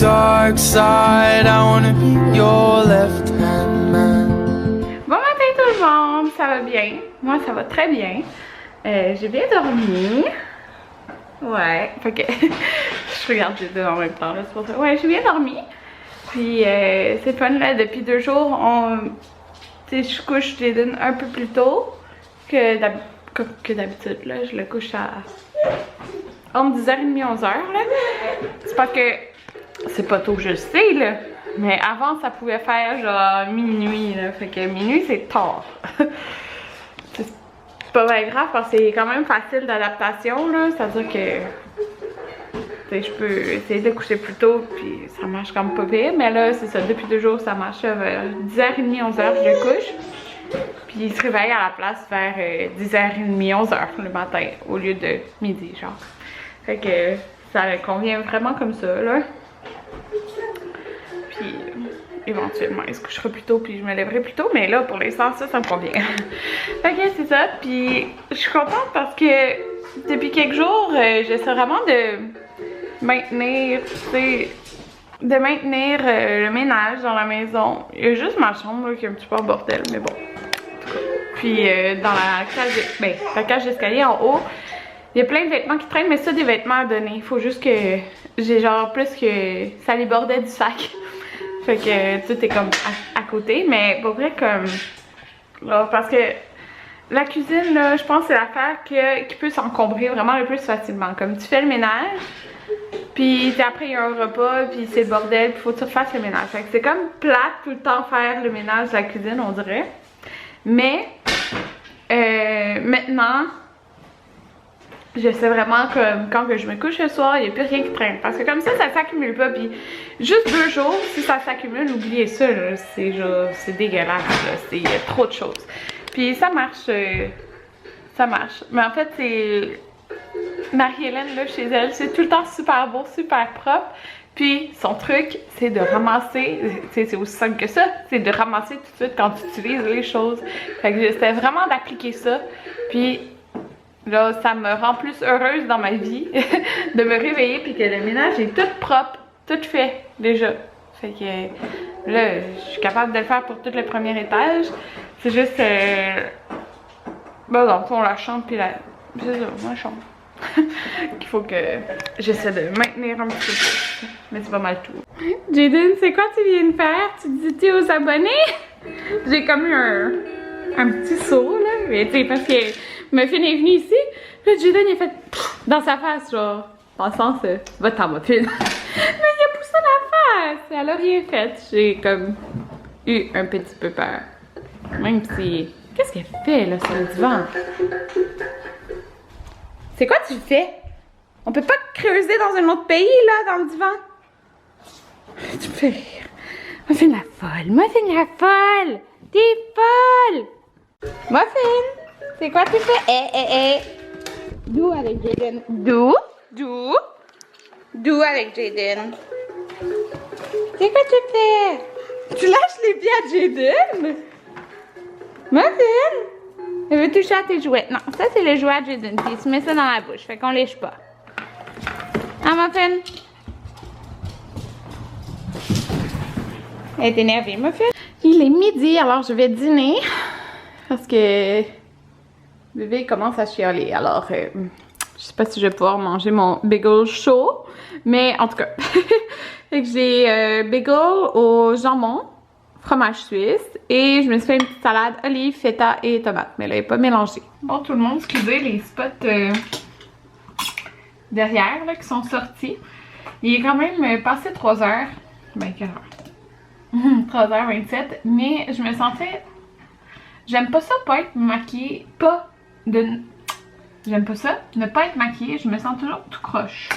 dark side. I wanna be your left hand man. Bon matin tout le monde, ça va bien? Moi ça va très bien. J'ai bien dormi. Ouais, fait que je regarde les deux en même temps là, c'est pour ça. Ouais, j'ai bien dormi. Puis c'est fun là, depuis 2 jours, je couche Jaden un peu plus tôt que d'habitude là. Je le couche à entre 10h30 et 11h là. C'est parce que c'est pas tôt, je le sais là. Mais avant ça pouvait faire genre minuit là. Fait que minuit c'est tard. C'est pas bien grave parce que c'est quand même facile d'adaptation là. C'est-à-dire que je peux essayer de coucher plus tôt puis ça marche comme pas pire. Mais là c'est ça, depuis 2 jours ça marche vers 10h30, 11h je le couche. Puis il se réveille à la place vers 10h30, 11h le matin au lieu de midi genre. Fait que ça me convient vraiment comme ça là. Puis éventuellement il se couchera plus tôt puis je me lèverai plus tôt. Mais là pour l'instant ça me convient. Fait que c'est ça. Puis je suis contente parce que depuis quelques jours j'essaie vraiment de maintenir, le ménage dans la maison. Il y a juste ma chambre là, qui est un petit peu en bordel, mais bon. Puis dans la cage d'escalier en haut, il y a plein de vêtements qui traînent, mais ça des vêtements à donner. Il faut juste que j'ai genre plus que ça les bordait du sac. Fait que tout est comme à côté, mais pour vrai comme là, parce que la cuisine là, je pense que c'est l'affaire qui peut s'encombrer vraiment le plus facilement. Comme tu fais le ménage, puis après il y a un repas, puis c'est le bordel, puis faut que tu refasses le ménage. Fait que c'est comme plate tout le temps faire le ménage de la cuisine, on dirait. Mais maintenant, je sais vraiment que quand que je me couche le soir, il n'y a plus rien qui traîne. Parce que comme ça s'accumule pas. Puis juste 2 jours, si ça s'accumule, oubliez ça. C'est dégueulasse. Il y a trop de choses. Puis ça marche. Ça marche. Mais en fait, c'est Marie-Hélène, là, chez elle, c'est tout le temps super beau, super propre. Puis son truc, c'est de ramasser, c'est aussi simple que ça, c'est de ramasser tout de suite quand tu utilises les choses. Fait que j'essaie vraiment d'appliquer ça. Puis là, ça me rend plus heureuse dans ma vie de me réveiller puis que le ménage est tout propre, tout fait déjà. Fait que là, je suis capable de le faire pour tout le premier étage. C'est juste, dans le fond, la chambre puis c'est ça, ma chambre. Qu'il faut que j'essaie de maintenir un petit peu plus. Mais c'est pas mal tout. Jaden, c'est quoi tu viens de faire? Tu dis-tu aux abonnés? J'ai comme eu un petit saut là. Mais tu sais, parce que Muffin est venu ici. Là, Jaden il a fait dans sa face, genre. Dans le sens, va-t'en, Muffin. Mais il a poussé la face. Elle a rien fait. J'ai comme eu un petit peu peur. Même si. Qu'est-ce qu'elle fait là sur le divan? C'est quoi tu fais? On peut pas creuser dans un autre pays, là, dans le divan? Tu me fais rire. Muffin la folle. Muffin la folle. T'es folle. Muffin, c'est quoi tu fais? D'où avec Jaden? D'où avec Jaden? C'est quoi tu fais? Tu lâches les pieds à Jaden? Muffin? Elle veut toucher à tes jouets. Non, ça c'est le jouet à Jaden. Puis tu mets ça dans la bouche. Fait qu'on lèche pas. Ah, Muffin? Elle est énervée, Muffin. Il est midi, alors je vais dîner. Parce que bébé commence à chialer. Alors, je sais pas si je vais pouvoir manger mon bagel chaud. Mais en tout cas, fait que j'ai bagel au jambon, fromage suisse, et je me suis fait une petite salade olive, feta et tomate, mais là elle n'est pas mélangée. Bon tout le monde, excusez les spots derrière là, qui sont sortis. Il est quand même passé 3 heures, ben quelle heure? 3h27, mais je me sentais, j'aime pas ça pas être maquillée, j'aime pas ça, ne pas être maquillée, je me sens toujours tout croche.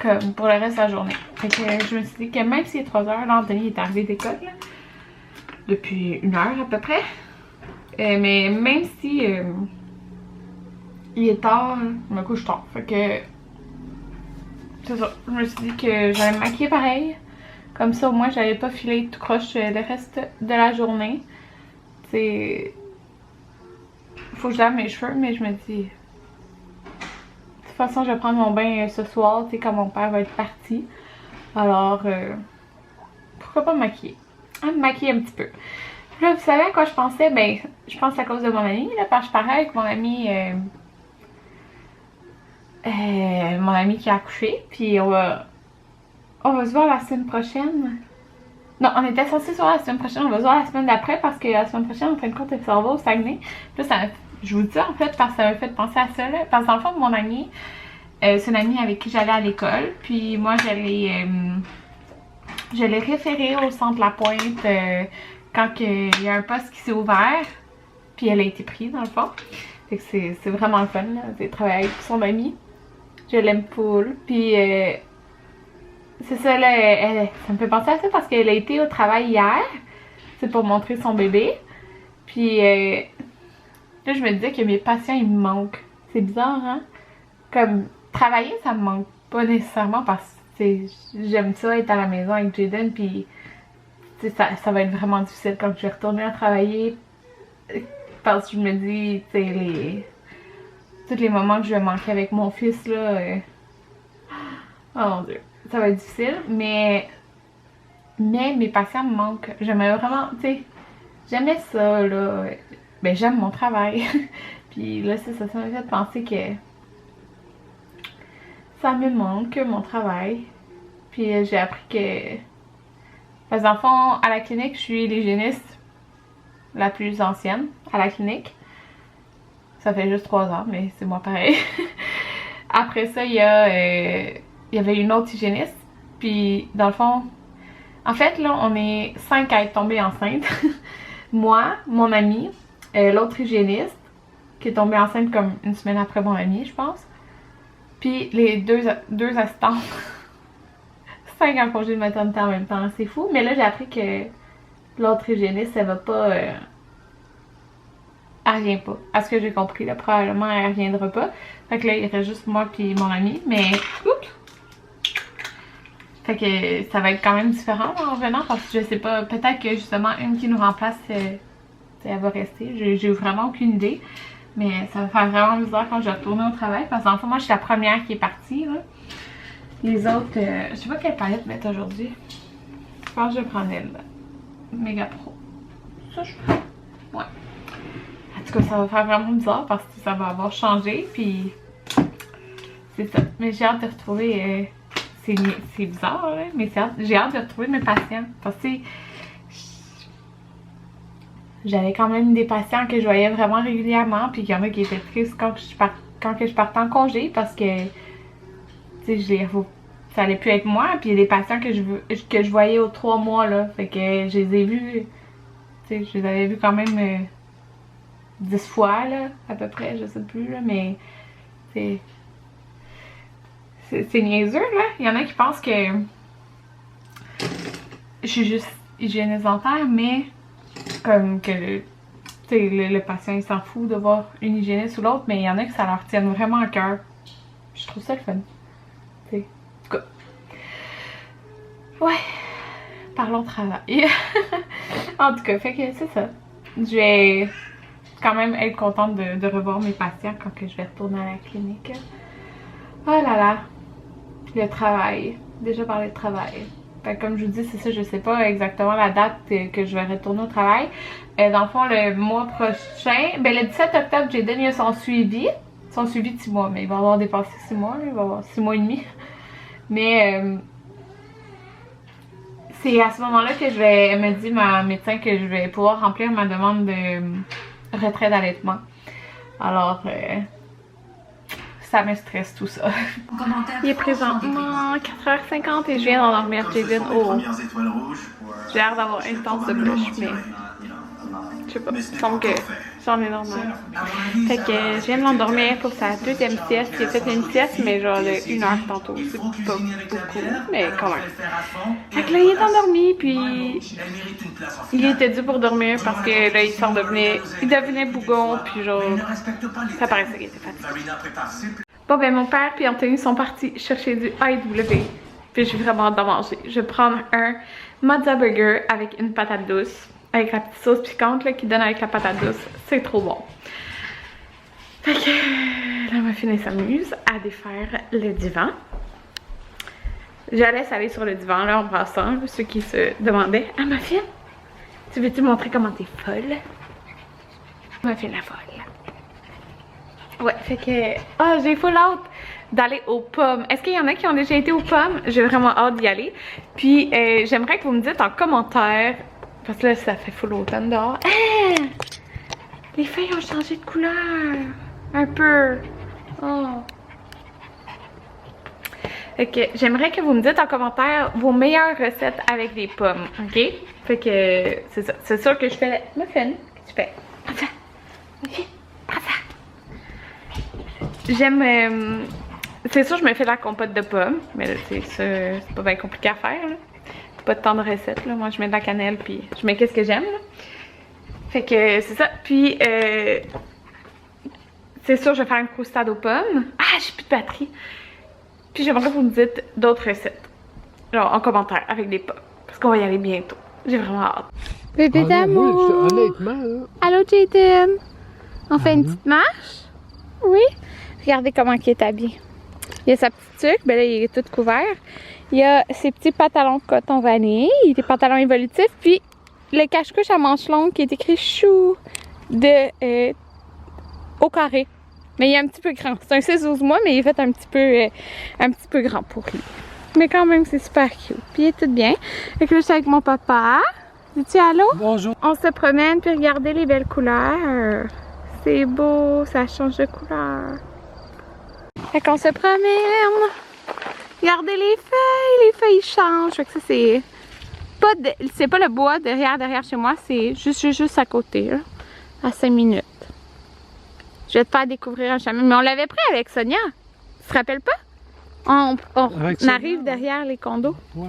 Comme pour le reste de la journée. Fait que je me suis dit que même si c'est 3 heures, là Anthony est arrivé d'école là. Depuis 1 heure à peu près. Mais même si il est tard, je me couche tard. Fait que c'est ça. Je me suis dit que j'allais me maquiller pareil. Comme ça au moins j'allais pas filer tout croche le reste de la journée. C'est. Faut que je lave mes cheveux, mais je me dis. De toute façon je vais prendre mon bain ce soir, tu sais, quand mon père va être parti. Alors, pourquoi pas me maquiller? Me maquiller un petit peu. Puis là, vous savez à quoi je pensais? Ben, je pense à cause de mon ami, là, parce que je parlais avec mon ami qui a accouché, puis on va se voir la semaine prochaine. Non, on était censé se voir la semaine prochaine, on va se voir la semaine d'après parce que la semaine prochaine, en fin de compte, elle s'en va au Saguenay. Puis là, je vous dis en fait parce que ça m'a fait penser à ça, là. Parce que dans le fond, mon ami, c'est une amie avec qui j'allais à l'école. Puis moi, je l'ai référée au centre La Pointe quand il y a un poste qui s'est ouvert. Puis elle a été prise dans le fond. Fait que c'est vraiment le fun, là, de travailler avec son amie. Je l'aime full. Puis c'est ça, là, ça me fait penser à ça parce qu'elle a été au travail hier. C'est pour montrer son bébé. Puis là, je me disais que mes patients, ils me manquent. C'est bizarre, hein? Comme, travailler, ça me manque pas nécessairement parce que j'aime ça, être à la maison avec Jaden. Puis ça va être vraiment difficile quand je vais retourner à travailler. Parce que je me dis, tu sais, tous les moments que je vais manquer avec mon fils, là. Oh mon Dieu. Ça va être difficile, mais mes patients me manquent. J'aimerais vraiment, tu sais, j'aimais ça, là. Ben, j'aime mon travail. Puis là, ça m'a fait penser que ça me manque, mon travail. Puis j'ai appris que, parce que dans le fond, à la clinique, je suis l'hygiéniste la plus ancienne à la clinique. Ça fait juste 3 ans, mais c'est moi pareil. Après ça, il y avait une autre hygiéniste. Puis, dans le fond, en fait, là, on est 5 à être tombés enceintes. Moi, mon ami, l'autre hygiéniste, qui est tombée enceinte comme une semaine après mon ami, je pense. Puis, les deux assistantes. 5 en congé de maternité en même temps, c'est fou. Mais là, j'ai appris que l'autre hygiéniste, elle va pas... elle revient pas. À ce que j'ai compris, là, probablement, elle reviendra pas. Fait que là, il reste juste moi puis mon ami. Mais, oups! Fait que ça va être quand même différent en revenant parce que je sais pas, peut-être que justement une qui nous remplace, elle va rester. J'ai vraiment aucune idée. Mais ça va faire vraiment bizarre quand je vais retourner au travail parce que en fait, moi, je suis la première qui est partie, là. Les autres, je sais pas quelle palette mettre aujourd'hui. Je pense que je vais prendre elle, là. Méga Pro. Ça, je prends. Ouais. En tout cas, ça va faire vraiment bizarre parce que ça va avoir changé. Puis, c'est ça. Mais j'ai hâte de retrouver. C'est bizarre, là, mais j'ai hâte de retrouver mes patients. Parce que, j'avais quand même des patients que je voyais vraiment régulièrement. Puis, il y en a qui étaient tristes quand je partais en congé parce que, tu sais, ça allait plus être moi. Puis, il y a des patients que je voyais aux 3 mois, là. Fait que je les ai vus, tu sais, je les avais vus quand même 10 fois, là, à peu près, je sais plus, là, mais c'est niaiseux, là. Il y en a qui pensent que je suis juste hygiéniste dentaire, mais comme que, tu sais, le patient, il s'en fout de voir une hygiéniste ou l'autre, mais il y en a que ça leur tient vraiment à cœur. Je trouve ça le fun. Tu sais, en tout cas. Ouais. Parlons travail. En tout cas, fait que c'est ça. Je vais quand même être contente de revoir mes patients quand que je vais retourner à la clinique. Oh là là. Le travail. Déjà parlé de travail. Fait que comme je vous dis, c'est ça, je sais pas exactement la date que je vais retourner au travail. Dans le fond, le mois prochain, ben le 17 octobre, j'ai donné son suivi. Son suivi de 6 mois, mais il va avoir dépassé 6 mois, là, il va avoir 6 mois et demi. Mais c'est à ce moment-là que elle me dit, ma médecin, que je vais pouvoir remplir ma demande de retrait d'allaitement. Alors, ça me stresse tout ça. Il est présentement 4h50 et je viens d'endormir Jaden. Oh, j'ai l'air d'avoir une tasse de blush, mais je sais pas, il me semble que j'en ai normal. Fait que je viens de l'endormir pour sa deuxième sieste. Il a fait une sieste, mais genre de 1 heure tantôt. C'est pas beaucoup, mais quand même. Fait que là, il est endormi, puis il était dû pour dormir parce que là, il devenait bougon, puis genre, ça paraissait qu'il était fatigué. Bon, ben mon père puis Anthony sont partis chercher du AEW, puis j'ai vraiment hâte d'en manger. Je vais prendre un Mozza Burger avec une patate douce. Avec la petite sauce piquante là, qui donne avec la patate douce. C'est trop bon. Fait que là, ma fille s'amuse à défaire le divan. Je laisse aller sur le divan là en passant, ceux qui se demandaient. Ah Muffin, tu veux-tu montrer comment t'es folle? Muffin la folle. Ouais, fait que... Ah, j'ai full hâte d'aller aux pommes. Est-ce qu'il y en a qui ont déjà été aux pommes? J'ai vraiment hâte d'y aller. Puis j'aimerais que vous me dites en commentaire, parce que là ça fait full automne dehors. Ah! Les feuilles ont changé de couleur. Un peu. Oh. Fait que j'aimerais que vous me dites en commentaire vos meilleures recettes avec des pommes, ok? Fait que c'est ça. C'est sûr que je fais muffin. Qu'est-ce que tu fais? Enfin, muffin, enfin. J'aime... c'est sûr je me fais la compote de pommes, mais là c'est pas bien compliqué à faire. Pas de tant de recettes là. Moi je mets de la cannelle puis je mets qu'est-ce que j'aime. Fait que c'est ça. Puis c'est sûr je vais faire une croustade aux pommes. Ah j'ai plus de batterie. Puis j'aimerais que vous me dites d'autres recettes. Genre en commentaire avec des pommes. Parce qu'on va y aller bientôt. J'ai vraiment hâte. Bébé d'amour. Oui, honnêtement là. Allô Jaden. On fait une petite marche? Oui. Regardez comment il est habillé. Il y a sa petite tuque, ben là il est tout couvert. Il y a ses petits pantalons de coton vanille, des pantalons évolutifs, puis le cache-couche à manches longues qui est écrit chou de au carré. Mais il est un petit peu grand. C'est un 6-12 mois, mais il est fait un petit peu grand pour lui. Mais quand même c'est super cute. Puis il est tout bien. Fait que là je suis avec mon papa. Dis-tu allô? Bonjour. On se promène puis regardez les belles couleurs. C'est beau, ça change de couleur. Fait qu'on se promène. Regardez les feuilles changent. Fait que ça c'est pas le bois derrière chez moi, c'est juste à côté, là, à 5 minutes. Je vais te faire découvrir un chemin. Mais on l'avait pris avec Sonia. Tu te rappelles pas? On arrive derrière les condos. Ouais.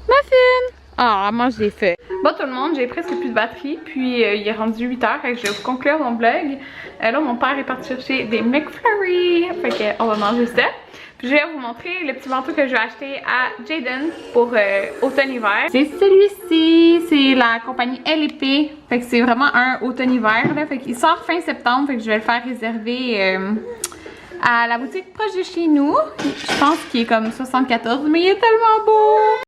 Muffin! Ah, mange des feuilles. Bon tout le monde, j'ai presque plus de batterie, puis il est rendu 8h, fait que je vais vous conclure mon vlog. Là, mon père est parti chercher des McFlurry, fait que on va manger ça. Puis je vais vous montrer le petit manteau que je vais acheter à Jaden pour automne-hiver. C'est celui-ci, c'est la compagnie LEP, fait que c'est vraiment un automne-hiver, là, fait qu'il sort fin septembre, fait que je vais le faire réserver à la boutique proche de chez nous. Je pense qu'il est comme 74, mais il est tellement beau!